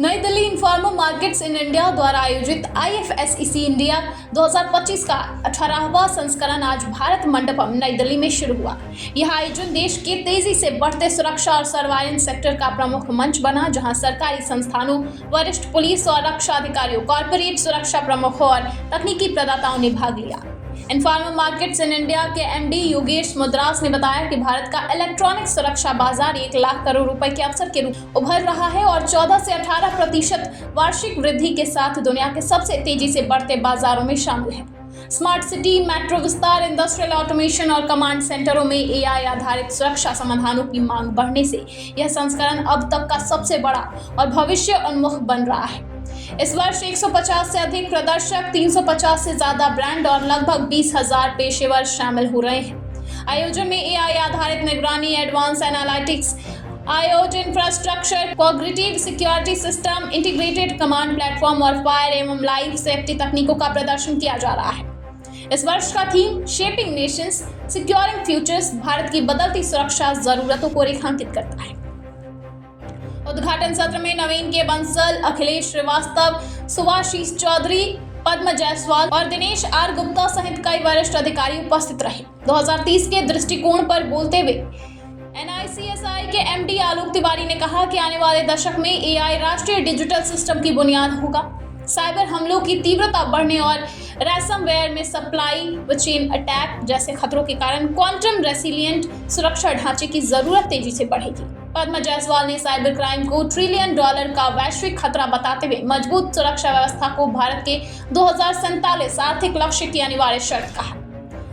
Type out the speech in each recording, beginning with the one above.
नई Delhi इन्फॉर्मो markets in India द्वारा आयोजित IFSCC इंडिया 2025 का 18वां संस्करण आज भारत मंडपम नई दिल्ली में शुरू हुआ। यह आयोजन देश के तेजी से बढ़ते सुरक्षा और सर्वाइलेंस सेक्टर का प्रमुख मंच बना, जहां सरकारी संस्थानों, वरिष्ठ पुलिस और रक्षा अधिकारियों, कॉर्पोरेट सुरक्षा प्रमुखों और तकनीकी प्रदाताओं ने भाग लिया। इन्फॉर्मल मार्केट्स इन इंडिया के MD योगेश मुद्रास ने बताया कि भारत का इलेक्ट्रॉनिक सुरक्षा बाजार 1 लाख करोड़ रुपए के अवसर के रूप उभर रहा है और 14 से 18% वार्षिक वृद्धि के साथ दुनिया के सबसे तेजी से बढ़ते बाजारों में शामिल है। स्मार्ट सिटी, मेट्रो विस्तार, इंडस्ट्रियल ऑटोमेशन और कमांड सेंटरों में AI आधारित सुरक्षा समाधानों की मांग बढ़ने से यह संस्करण अब तक का सबसे बड़ा और भविष्य उन्मुख बन रहा है। इस वर्ष 150 से अधिक प्रदर्शक, 350 से ज्यादा ब्रांड और लगभग 20,000 पेशेवर शामिल हो रहे हैं। आयोजन में AI आधारित निगरानी, advance analytics, IoT infrastructure, cognitive security system, integrated command platform और फायर एवं लाइफ सेफ्टी तकनीकों का प्रदर्शन किया जा रहा है। इस वर्ष का theme shaping Nations, securing futures Bharat की बदलती सुरक्षा जरूरतों को रेखांकित करता है। उद्घाटन सत्र में नवीन के बंसल, अखिलेश श्रीवास्तव, सुभाषीष चौधरी, पद्म जायसवाल और दिनेश R गुप्ता सहित कई वरिष्ठ अधिकारी उपस्थित रहे। 2030 के दृष्टिकोण पर बोलते हुए NICSI के MD आलोक तिवारी ने कहा कि आने वाले दशक में AI राष्ट्रीय डिजिटल सिस्टम की बुनियाद होगा। साइबर हमलों की तीव्रता बढ़ने और रैंसमवेयर में सप्लाई चेन अटैक जैसे खतरों के कारण क्वांटम रेसिलिएंट सुरक्षा ढांचे की जरूरत तेजी से बढ़ेगी। पद्म जायसवाल ने साइबर क्राइम को $1 ट्रिलियन का वैश्विक खतरा बताते हुए मजबूत सुरक्षा व्यवस्था को भारत के 2047 आर्थिक लक्ष्य की अनिवार्य शर्त कहा।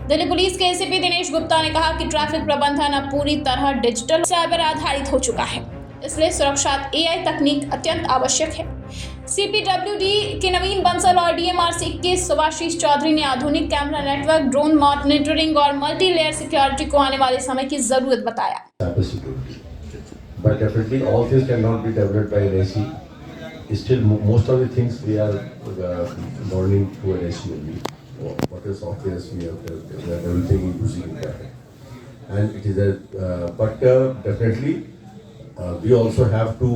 दिल्ली पुलिस के ACP दिनेश गुप्ता ने कहा कि ट्रैफिक प्रबंधन अब पूरी तरह डिजिटल साइबर आधारित हो चुका है, इसलिए सुरक्षित AI तकनीक अत्यंत आवश्यक है। CPWD के नवीन बंसल और DMRC के सुभाषीष चौधरी ने आधुनिक कैमरा नेटवर्क, ड्रोन मॉनिटरिंग और मल्टी लेयर सिक्योरिटी को आने वाले समय की जरूरत बताया। But definitely all things cannot be developed by an SE. Still, most of the things we are learning to an SE only. What is software we are everything using that. And it is but definitely we also have to,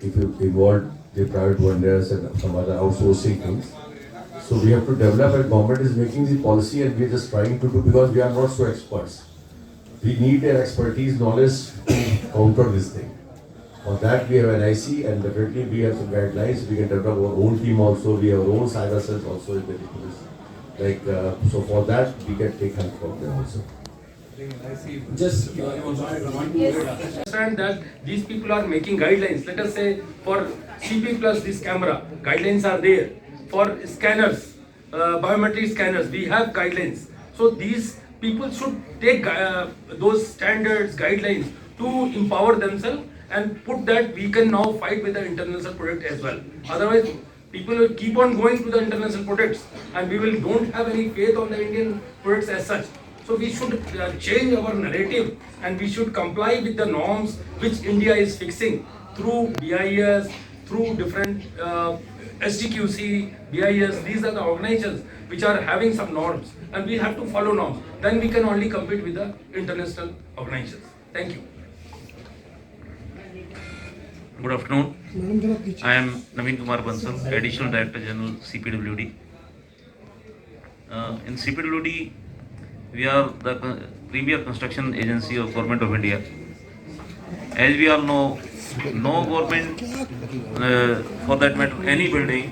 if you involve the private vendors and some other outsourcing things. So we have to develop, and government is making the policy and we are just trying to do, because we are not so experts. We need an expertise, knowledge to counter this thing. For that we have an IC, and definitely we have some guidelines. We can develop our own team also. We have our own cyber cells also in the police. Like so, for that we can take help from them also. Just understand that these people are making guidelines. Let us say for CP plus this camera, guidelines are there. For scanners, biometric scanners, we have guidelines. So these people should take those standards, guidelines to empower themselves and put that we can now fight with the international product as well. Otherwise, people will keep on going to the international products and we will don't have any faith on the Indian products as such. So we should change our narrative and we should comply with the norms which India is fixing through BIS, through different STQC, BIS. These are the organizations which are having some norms and we have to follow norms. Then we can only compete with the international organizations. Thank you. Good afternoon. I am Naveen Kumar Bansal, Additional Director General CPWD. In CPWD, we are the premier construction agency of Government of India. As we all know, no government, for that matter, any building